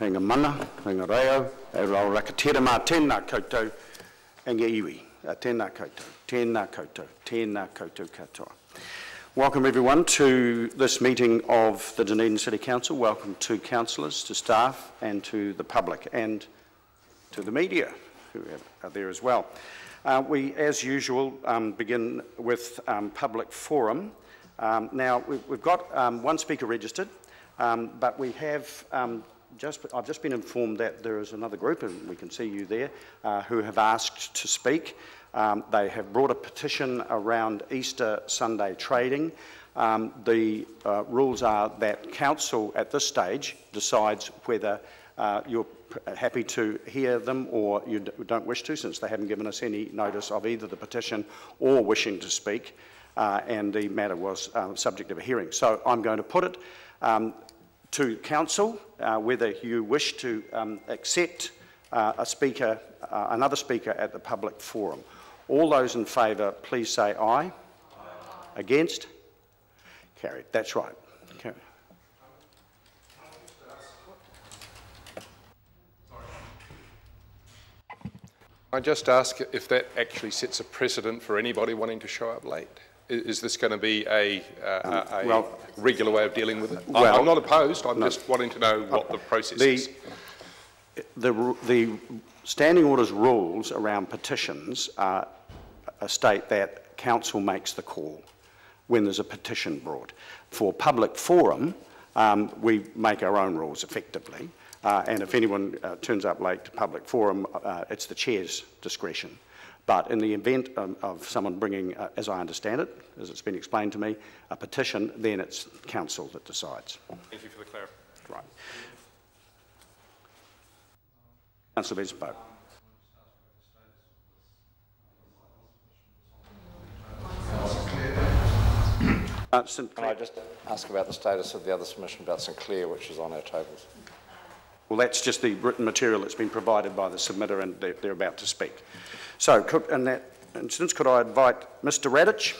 Hinga mana, hinga reo, e rau rakatera mā tēnā koutou, inga iwi, tēnā koutou katoa. Welcome everyone to this meeting of the Dunedin City Council. Welcome to councillors, to staff and to the public and to the media who are there as well. We, as usual, begin with public forum. Now, we've got one speaker registered, but we have I've just been informed that there is another group, and we can see you there, who have asked to speak. They have brought a petition around Easter Sunday trading. The rules are that council at this stage decides whether you're happy to hear them or you don't wish to, since they haven't given us any notice of either the petition or wishing to speak, and the matter was subject of a hearing. So I'm going to put it to council whether you wish to accept a speaker, another speaker at the public forum. All those in favour, please say aye. Aye. Against? Carried. That's right. Carried. I just ask if that actually sets a precedent for anybody wanting to show up late. Is this going to be a regular way of dealing with it? Well, I'm not opposed. I'm just wanting to know what the process is. The standing orders rules around petitions state that council makes the call when there's a petition brought. For public forum, we make our own rules effectively, and if anyone turns up late to public forum, it's the chair's discretion. But in the event of someone bringing, as I understand it, as it's been explained to me, a petition, then it's council that decides. Thank you for the clarity. Right. Councillor Bespoke. Can I just ask about the status of the other submission about St Clair, which is on our tables? Well, that's just the written material that's been provided by the submitter, and they're about to speak. So, in that instance, could I invite Mr Radich,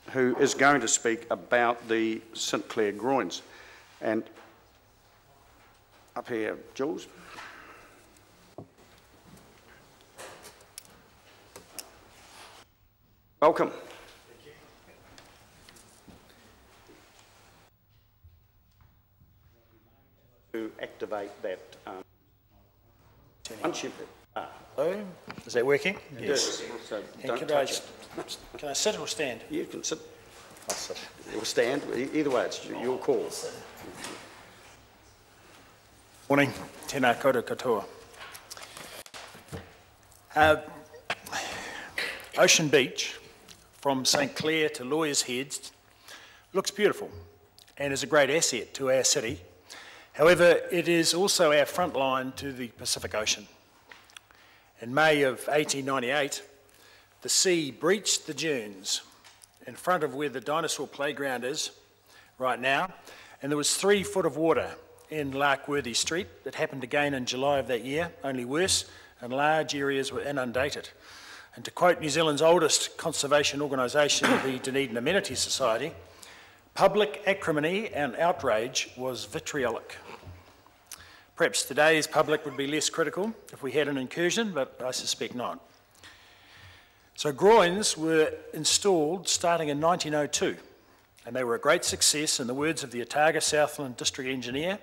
who is going to speak about the St Clair groins. And up here, Jules. Welcome. To activate that. Once you've Hello, is that working? Yes. So and can I sit or stand? You can sit. I'll sit. Or stand. Either way, it's your call. Morning, tēnā koutou katoa. Ocean Beach, from St Clair to Lawyers Heads, looks beautiful and is a great asset to our city. However, it is also our front line to the Pacific Ocean. In May of 1898, the sea breached the dunes in front of where the dinosaur playground is right now, and there was 3 foot of water in Larkworthy Street. That happened again in July of that year, only worse, and large areas were inundated. And to quote New Zealand's oldest conservation organisation, the Dunedin Amenity Society, public acrimony and outrage was vitriolic. Perhaps today's public would be less critical if we had an incursion, but I suspect not. So groins were installed starting in 1902, and they were a great success in the words of the Otago Southland district engineer.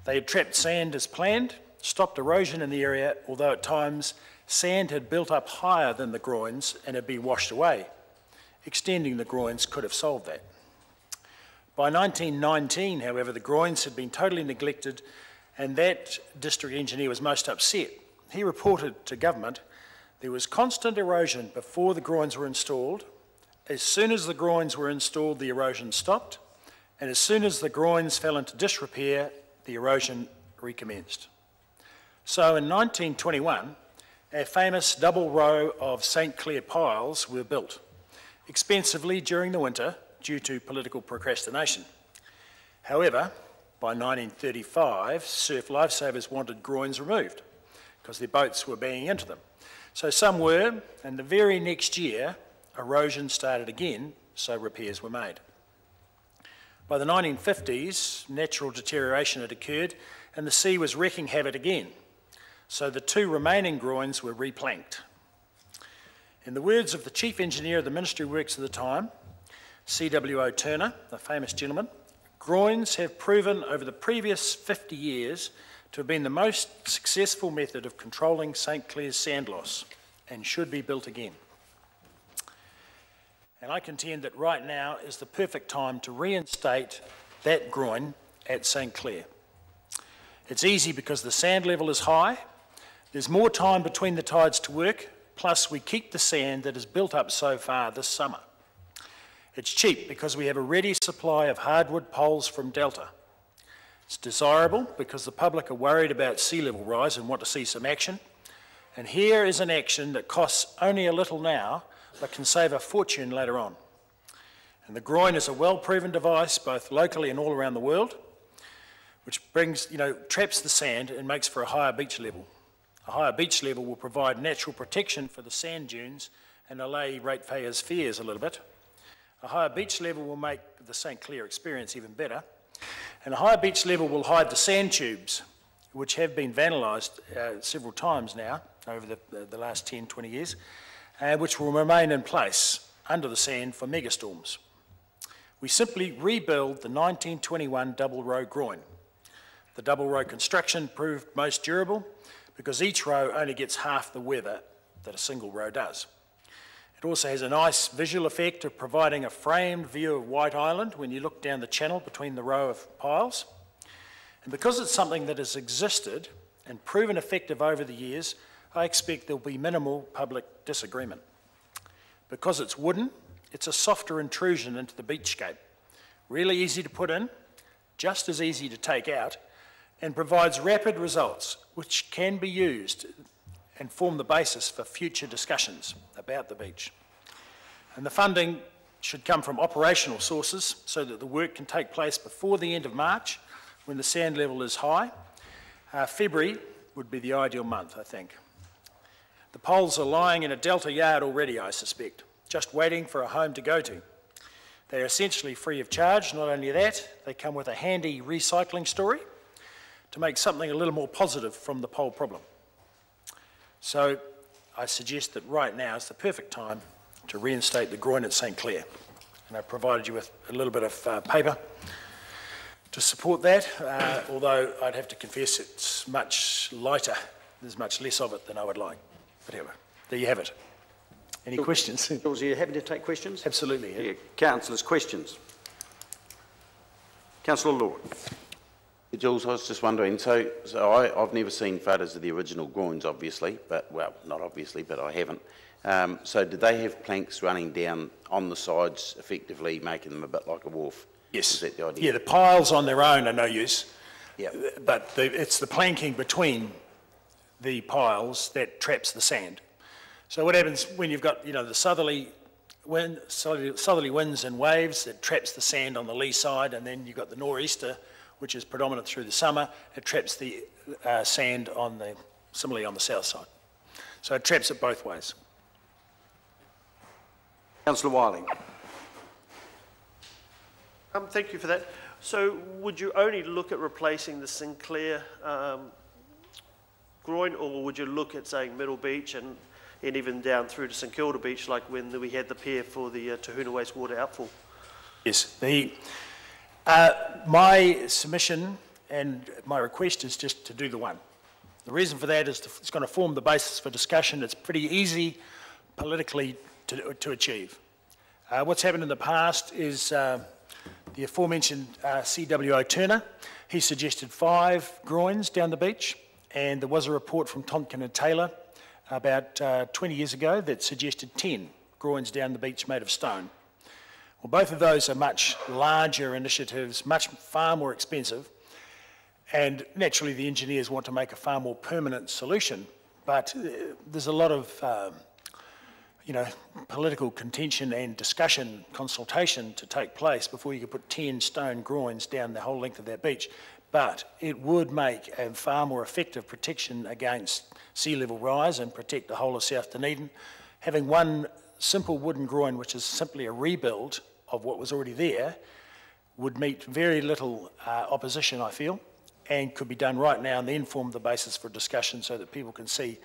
They had trapped sand as planned, stopped erosion in the area, although at times sand had built up higher than the groins and had been washed away. Extending the groins could have solved that. By 1919, however, the groins had been totally neglected, and that district engineer was most upset. He reported to government there was constant erosion before the groins were installed. As soon as the groins were installed, the erosion stopped, and as soon as the groins fell into disrepair, the erosion recommenced. So in 1921, our famous double row of St Clair piles were built, expensively during the winter due to political procrastination. However, by 1935, surf lifesavers wanted groins removed because their boats were banging into them. So some were, and the very next year, erosion started again, so repairs were made. By the 1950s, natural deterioration had occurred and the sea was wreaking havoc again. So the 2 remaining groins were replanked. In the words of the Chief Engineer of the Ministry of Works at the time, C.W.O. Turner, a famous gentleman, groins have proven over the previous 50 years to have been the most successful method of controlling St Clair's sand loss and should be built again. And I contend that right now is the perfect time to reinstate that groin at St Clair. It's easy because the sand level is high, there's more time between the tides to work, plus we keep the sand that has built up so far this summer. It's cheap because we have a ready supply of hardwood poles from Delta. It's desirable because the public are worried about sea level rise and want to see some action. And here is an action that costs only a little now, but can save a fortune later on. And the groin is a well-proven device, both locally and all around the world, which brings, traps the sand and makes for a higher beach level. A higher beach level will provide natural protection for the sand dunes and allay ratepayers' fears a little bit. A higher beach level will make the St Clair experience even better. And a higher beach level will hide the sand tubes, which have been vandalised several times now over the last 10, 20 years, which will remain in place under the sand for megastorms. We simply rebuild the 1921 double row groin. The double row construction proved most durable because each row only gets half the weather that a single row does. It also has a nice visual effect of providing a framed view of White Island when you look down the channel between the row of piles. And because it's something that has existed and proven effective over the years, I expect there'll be minimal public disagreement. Because it's wooden, it's a softer intrusion into the beachscape. Really easy to put in, just as easy to take out, and provides rapid results which can be used and form the basis for future discussions about the beach. And the funding should come from operational sources so that the work can take place before the end of March when the sand level is high. February would be the ideal month, I think. The poles are lying in a Delta yard already, I suspect, just waiting for a home to go to. They are essentially free of charge. Not only that, they come with a handy recycling story to make something a little more positive from the pole problem. So I suggest that right now is the perfect time to reinstate the groin at St Clair. And I've provided you with a little bit of paper to support that, although I'd have to confess it's much lighter. There's much less of it than I would like. But anyway, there you have it. Any questions? Jules, are you happy to take questions? Absolutely. Yeah. Councillors, questions? Councillor Lord. Jules, I was just wondering, so I've never seen photos of the original groins, obviously, but, well, not obviously, but I haven't. So did they have planks running down on the sides, effectively making them a bit like a wharf? Yes. Is that the idea? Yeah, the piles on their own are no use. Yeah. But it's the planking between the piles that traps the sand. So what happens when you've got, the southerly winds and waves, it traps the sand on the lee side, and then you've got the nor'easter, which is predominant through the summer. It traps the sand similarly on the south side. So it traps it both ways. Councillor Wiley. Thank you for that. So would you only look at replacing the Sinclair groin, or would you look at, saying, Middle Beach and even down through to St Kilda Beach, like when we had the pier for the Tahuna wastewater outfall? Yes. My submission and my request is just to do the one. The reason for that is it's going to form the basis for discussion. It's pretty easy politically to achieve. What's happened in the past is the aforementioned C.W.O. Turner, he suggested 5 groins down the beach, and there was a report from Tompkin and Taylor about 20 years ago that suggested 10 groins down the beach made of stone. Well, both of those are much larger initiatives, far more expensive, and naturally the engineers want to make a far more permanent solution, but there's a lot of political contention and discussion, consultation to take place before you could put 10 stone groins down the whole length of that beach. But it would make a far more effective protection against sea level rise and protect the whole of South Dunedin. Having one simple wooden groin, which is simply a rebuild of what was already there, would meet very little opposition, I feel, and could be done right now and then form the basis for discussion so that people can see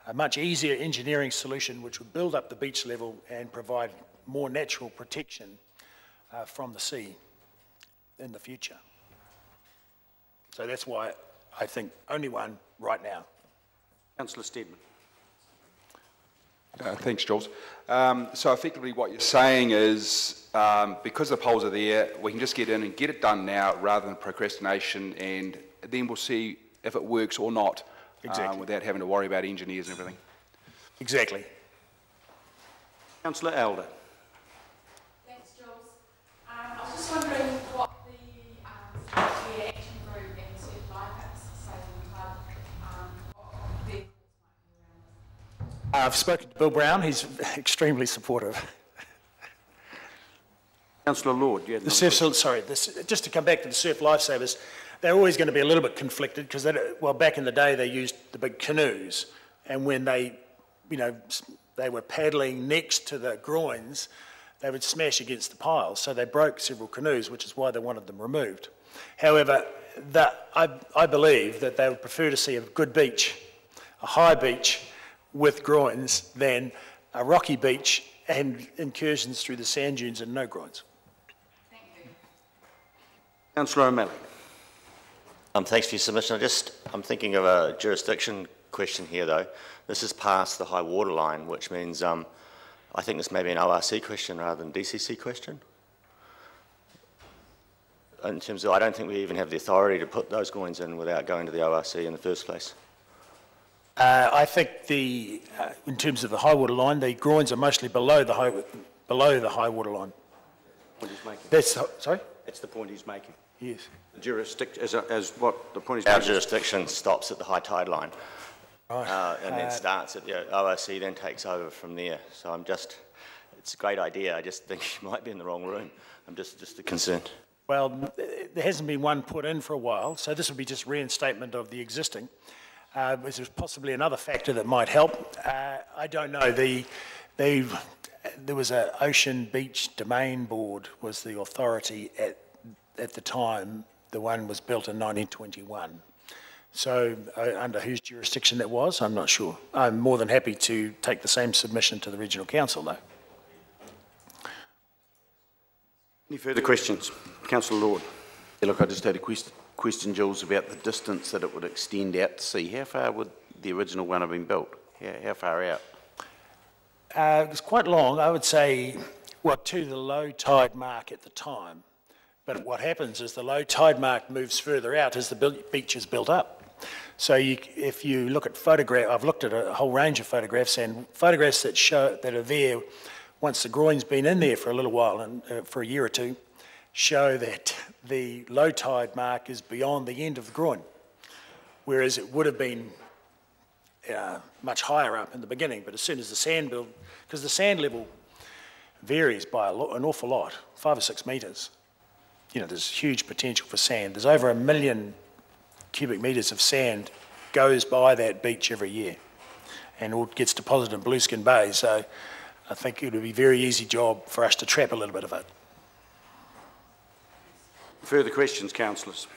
a much easier engineering solution which would build up the beach level and provide more natural protection from the sea in the future. So that's why I think only one right now. Councillor Steedman. Thanks, Jules. So effectively what you're saying is because the poles are there, we can just get in and get it done now rather than procrastination, and then we'll see if it works or not without having to worry about engineers and everything. Exactly. Councillor Elder. Thanks, Jules. I was just wondering what the action group and Surf Life Saving Club, what their thoughts might be around this. I've spoken to Bill Brown. He's extremely supportive. Councillor Lord, you had just to come back to the surf lifesavers, they're always going to be a little bit conflicted because, well, back in the day they used the big canoes, and when they, they were paddling next to the groins, they would smash against the piles. So they broke several canoes, which is why they wanted them removed. However, I believe that they would prefer to see a good beach, a high beach with groins, than a rocky beach and incursions through the sand dunes and no groins. Thank you. Councillor O'Malley. Thanks for your submission. I'm thinking of a jurisdiction question here, though. This is past the high water line, which means I think this may be an ORC question rather than DCC question. In terms of, I don't think we even have the authority to put those groins in without going to the ORC in the first place. I think in terms of the high water line, the groins are mostly below the high water line. What he's making. Sorry? That's the point he's making. Yes. The jurisdiction, as what the point he's Our making. jurisdiction stops at the high tide line. Right. And then starts at the ORC, then takes over from there. So it's a great idea. I just think you might be in the wrong room. I'm just concerned. Well, there hasn't been one put in for a while, so this would be just reinstatement of the existing. There's possibly another factor that might help. I don't know. There was an Ocean Beach Domain Board was the authority at the time. The one was built in 1921. So under whose jurisdiction that was, I'm not sure. I'm more than happy to take the same submission to the Regional Council, though. Any further questions? Councillor Lord. Yeah, look, I just had a question, Jules, about the distance that it would extend out to sea. How far would the original one have been built? How far out? It was quite long, I would say, to the low tide mark at the time. But what happens is the low tide mark moves further out as the beach is built up. So if you look at I've looked at a whole range of photographs, and photographs that are there once the groin's been in there for a little while, and for a year or two, show that the low tide mark is beyond the end of the groin, whereas it would have been much higher up in the beginning. But as soon as the sand build, because the sand level varies by an awful lot, 5 or 6 metres. There's huge potential for sand. There's over 1 million cubic metres of sand goes by that beach every year, and all gets deposited in Blueskin Bay. So I think it would be a very easy job for us to trap a little bit of it. Further questions, councillors?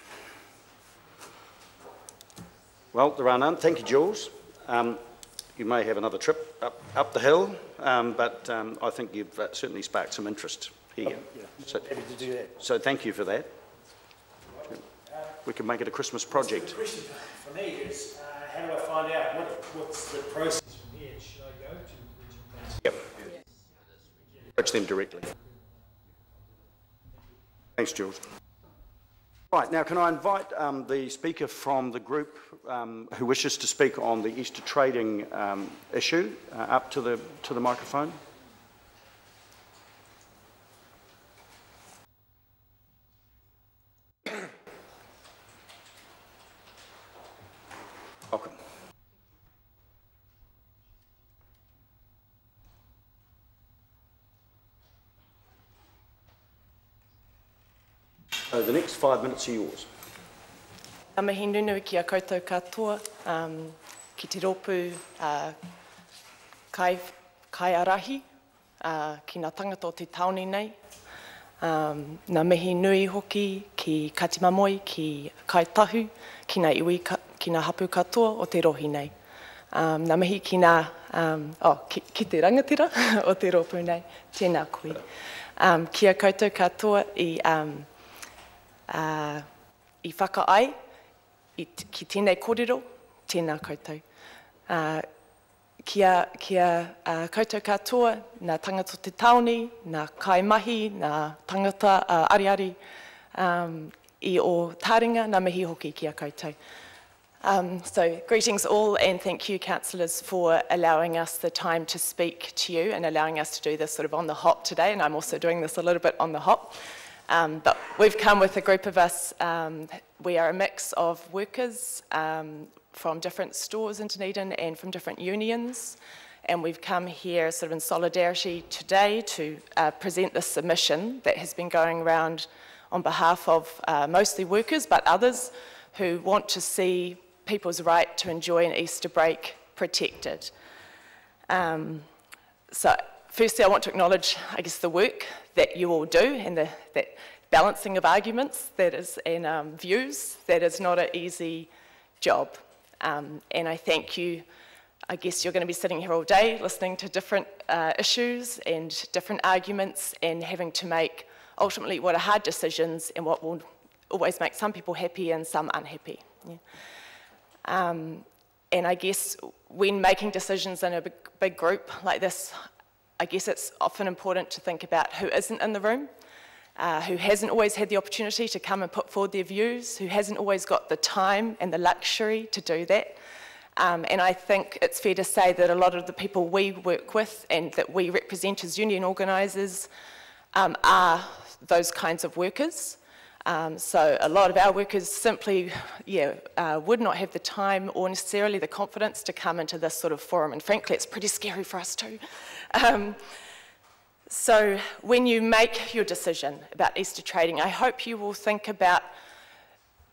Well, there are none. Thank you, Jules. You may have another trip up the hill, but I think you've certainly sparked some interest here. Yeah, so, happy to do that. So thank you for that. We can make it a Christmas project. So the question for me is, how do I find out what's the process from here? Should I go to Regional Council? Yep. Approach them directly. Thanks, Jules. Right, now can I invite the speaker from the group who wishes to speak on the Easter trading issue up to the microphone. Welcome. So the next 5 minutes are yours. Ka mihi nunui ki a koutou katoa, ki te ropu kai arahi, ki ngā tangata o te taone nei. Nā mihi nui hoki ki ki Katimamoi, ki Kaitahu, ki ngā iwi, ki ngā hapu katoa o te rohi nei. Nā mihi ki ngā, ki te rangatira o te rōpū nei, tēnā koe. Kia koutou katoa i whakaai, ki tēnei kōrero, tēnā koutou. Kia koutou katoa, nā tangata o te taone, nā kaimahi, nā tangata ariari i o Taringa, nā mihi hoki kia koutou. So greetings all, and thank you, councillors, for allowing us the time to speak to you and allowing us to do this sort of on the hop today, and I'm also doing this a little bit on the hop. But we've come with a group of us. We are a mix of workers from different stores in Dunedin and from different unions, and we've come here sort of in solidarity today to present this submission that has been going around on behalf of mostly workers, but others who want to see people's right to enjoy an Easter break protected. So firstly, I want to acknowledge, I guess, the work that you all do and that balancing of arguments that is, and views, that is not an easy job. And I thank you. I guess you're going to be sitting here all day listening to different issues and different arguments and having to make ultimately what are hard decisions and what will always make some people happy and some unhappy. Yeah. And I guess when making decisions in a big group like this, I guess it's often important to think about who isn't in the room, who hasn't always had the opportunity to come and put forward their views, who hasn't always got the time and the luxury to do that. And I think it's fair to say that a lot of the people we work with and that we represent as union organisers are those kinds of workers. So a lot of our workers simply would not have the time or necessarily the confidence to come into this sort of forum, and frankly it's pretty scary for us too. So when you make your decision about Easter trading, I hope you will think about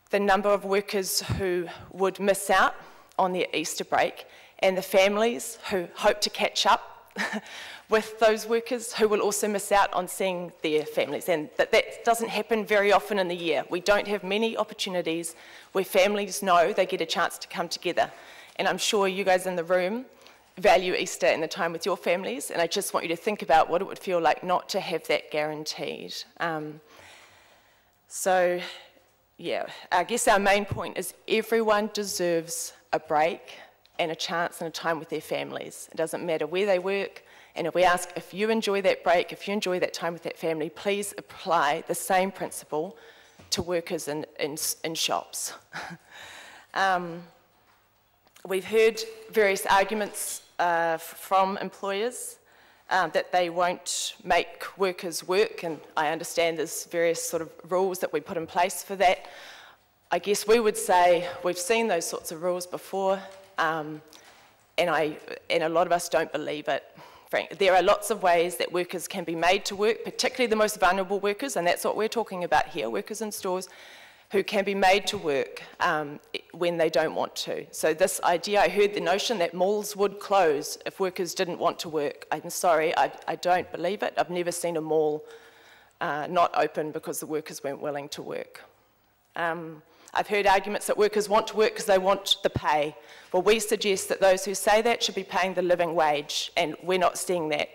the number of workers who would miss out on their Easter break and the families who hope to catch up with those workers who will also miss out on seeing their families, and that doesn't happen very often in the year. We don't have many opportunities where families know they get a chance to come together, and I'm sure you guys in the room value Easter and the time with your families, and I just want you to think about what it would feel like not to have that guaranteed. So yeah, I guess our main point is everyone deserves a break and a chance and a time with their families. It doesn't matter where they work. And if we ask, if you enjoy that break, if you enjoy that time with that family, please apply the same principle to workers in shops. We've heard various arguments from employers that they won't make workers work, and I understand there's various sort of rules that we put in place for that. I guess we would say we've seen those sorts of rules before, and a lot of us don't believe it. There are lots of ways that workers can be made to work, particularly the most vulnerable workers, and that's what we're talking about here, workers in stores who can be made to work when they don't want to. So this idea, I heard the notion that malls would close if workers didn't want to work. I'm sorry, I don't believe it. I've never seen a mall not open because the workers weren't willing to work. I've heard arguments that workers want to work because they want the pay. Well, we suggest that those who say that should be paying the living wage, and we're not seeing that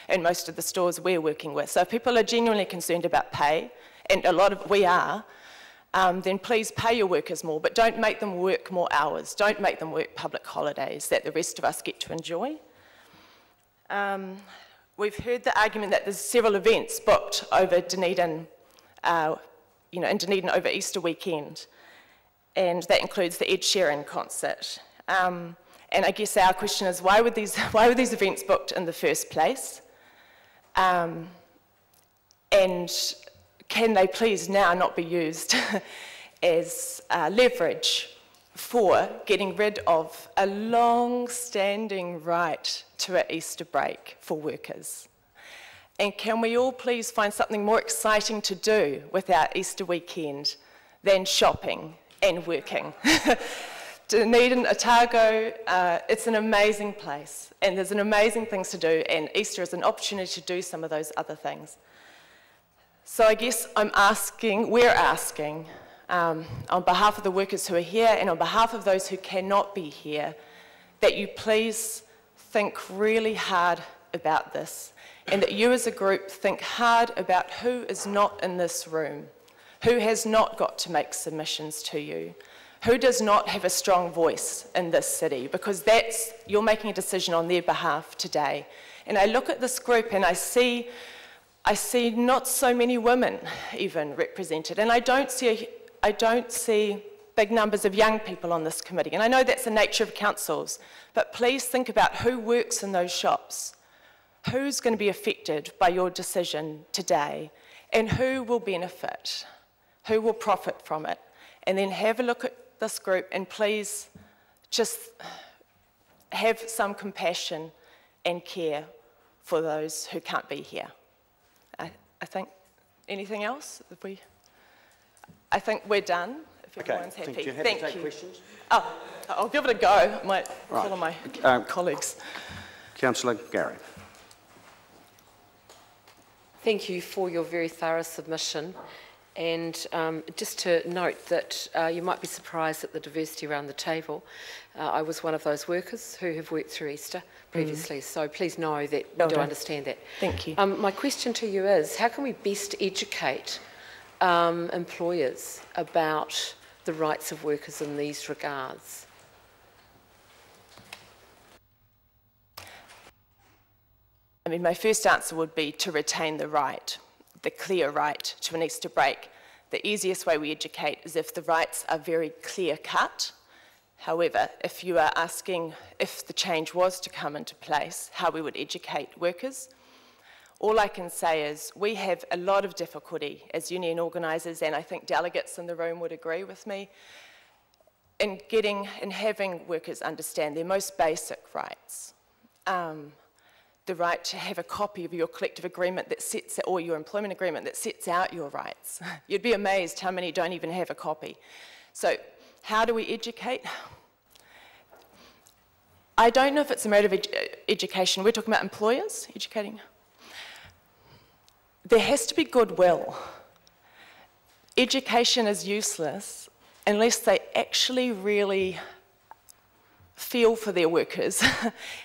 in most of the stores we're working with. So if people are genuinely concerned about pay, and a lot of we are, then please pay your workers more, but don't make them work more hours. Don't make them work public holidays that the rest of us get to enjoy. We've heard the argument that there's several events booked over Dunedin, in Dunedin over Easter weekend, and that includes the Ed Sheeran concert. And I guess our question is, why were these events booked in the first place? And can they please now not be used as leverage for getting rid of a long-standing right to an Easter break for workers? And can we all please find something more exciting to do with our Easter weekend than shopping and working? Dunedin, Otago, it's an amazing place, and there's an amazing things to do, and Easter is an opportunity to do some of those other things. So I guess we're asking, on behalf of the workers who are here and on behalf of those who cannot be here, that you please think really hard about this, and that you as a group think hard about who is not in this room, who has not got to make submissions to you, who does not have a strong voice in this city, because you're making a decision on their behalf today. And I look at this group and I see not so many women even represented, and I don't see big numbers of young people on this committee, and I know that's the nature of councils, but please think about who works in those shops, who's going to be affected by your decision today, and who will benefit, who will profit from it, and then have a look at this group and please just have some compassion and care for those who can't be here. I think, anything else? I think we're done, if everyone's happy. Do you have to take questions? Oh, I'll give it a go. I might call on my colleagues. Councillor Gary. Thank you for your very thorough submission. And just to note that you might be surprised at the diversity around the table. I was one of those workers who have worked through Easter previously, so please know that we do understand that. Thank you. My question to you is, how can we best educate employers about the rights of workers in these regards? I mean, my first answer would be to retain the right, the clear right to an Easter break. The easiest way we educate is if the rights are very clear-cut. However, if you are asking if the change was to come into place, how we would educate workers, all I can say is we have a lot of difficulty as union organisers, and I think delegates in the room would agree with me, in getting and having workers understand their most basic rights. The right to have a copy of your collective agreement that sets, or your employment agreement that sets out your rights. You'd be amazed how many don't even have a copy. So how do we educate? I don't know if it's a matter of education. We're talking about employers educating. There has to be goodwill. Education is useless unless they actually really feel for their workers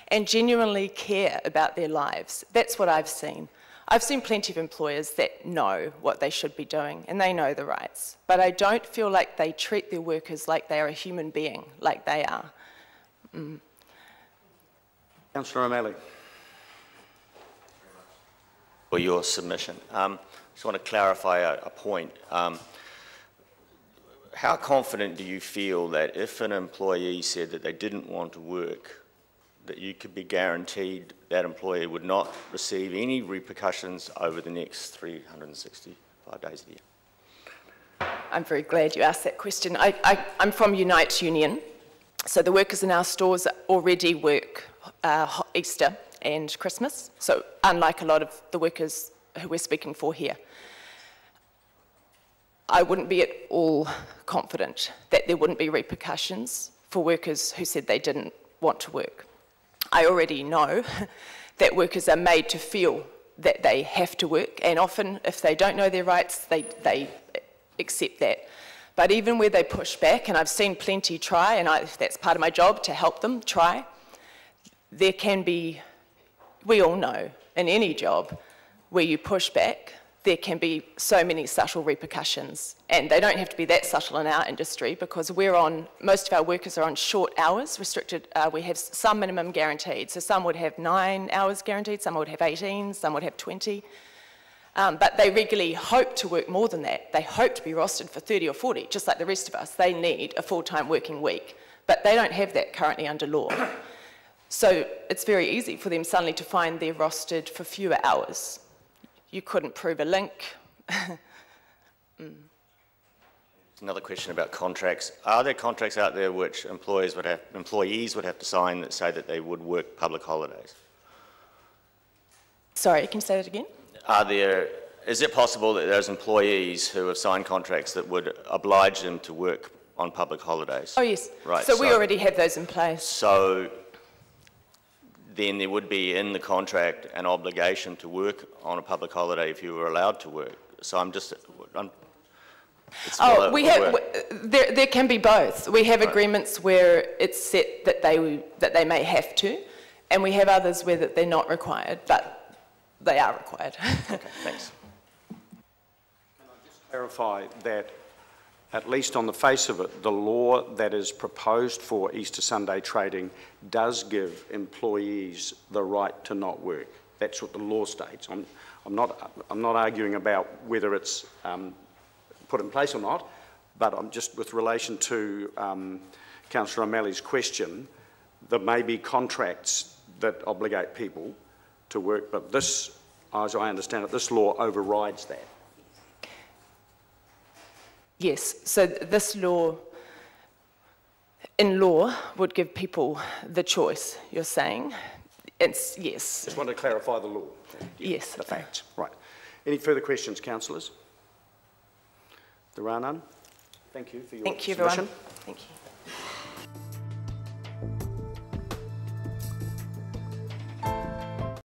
and genuinely care about their lives. That's what I've seen. I've seen plenty of employers that know what they should be doing and they know the rights, but I don't feel like they treat their workers like they are a human being, like they are. Councillor O'Malley. For your submission. I just want to clarify a point. How confident do you feel that if an employee said that they didn't want to work, that you could be guaranteed that employee would not receive any repercussions over the next 365 days of the year? I'm very glad you asked that question. I'm from Unite Union, so the workers in our stores already work Easter and Christmas, so unlike a lot of the workers who we're speaking for here. I wouldn't be at all confident that there wouldn't be repercussions for workers who said they didn't want to work. I already know that workers are made to feel that they have to work, and often if they don't know their rights, they accept that. But even where they push back, and I've seen plenty try, and that's part of my job to help them try, there can be, we all know, in any job where you push back, there can be so many subtle repercussions, and they don't have to be that subtle in our industry because most of our workers are on short hours, restricted. We have some minimum guaranteed, so some would have 9 hours guaranteed, some would have 18, some would have 20, but they regularly hope to work more than that. They hope to be rostered for 30 or 40, just like the rest of us. They need a full-time working week, but they don't have that currently under law. So it's very easy for them suddenly to find they're rostered for fewer hours. You couldn't prove a link. Another question about contracts. Are there contracts out there which employees would have to sign that say that they would work public holidays? Sorry, can you say that again? Is it possible that there's employees who have signed contracts that would oblige them to work on public holidays? Oh yes, right. So we already have those in place. So then there would be in the contract an obligation to work on a public holiday if you were allowed to work. So there can be both. We have agreements where it's set that they may have to, and we have others where that they're not required, but they are required. Okay, thanks. Can I just clarify that, at least on the face of it, the law that is proposed for Easter Sunday trading does give employees the right to not work. That's what the law states. I'm not arguing about whether it's put in place or not, but I'm just with relation to Councillor O'Malley's question, there may be contracts that obligate people to work, but this, as I understand it, this law overrides that. Yes, so this law, in law, would give people the choice, you're saying? It's, yes. Just want to clarify the law. Yes. The facts, right. Any further questions, councillors? There are none. Thank you for your submission. Thank you, everyone. Thank you.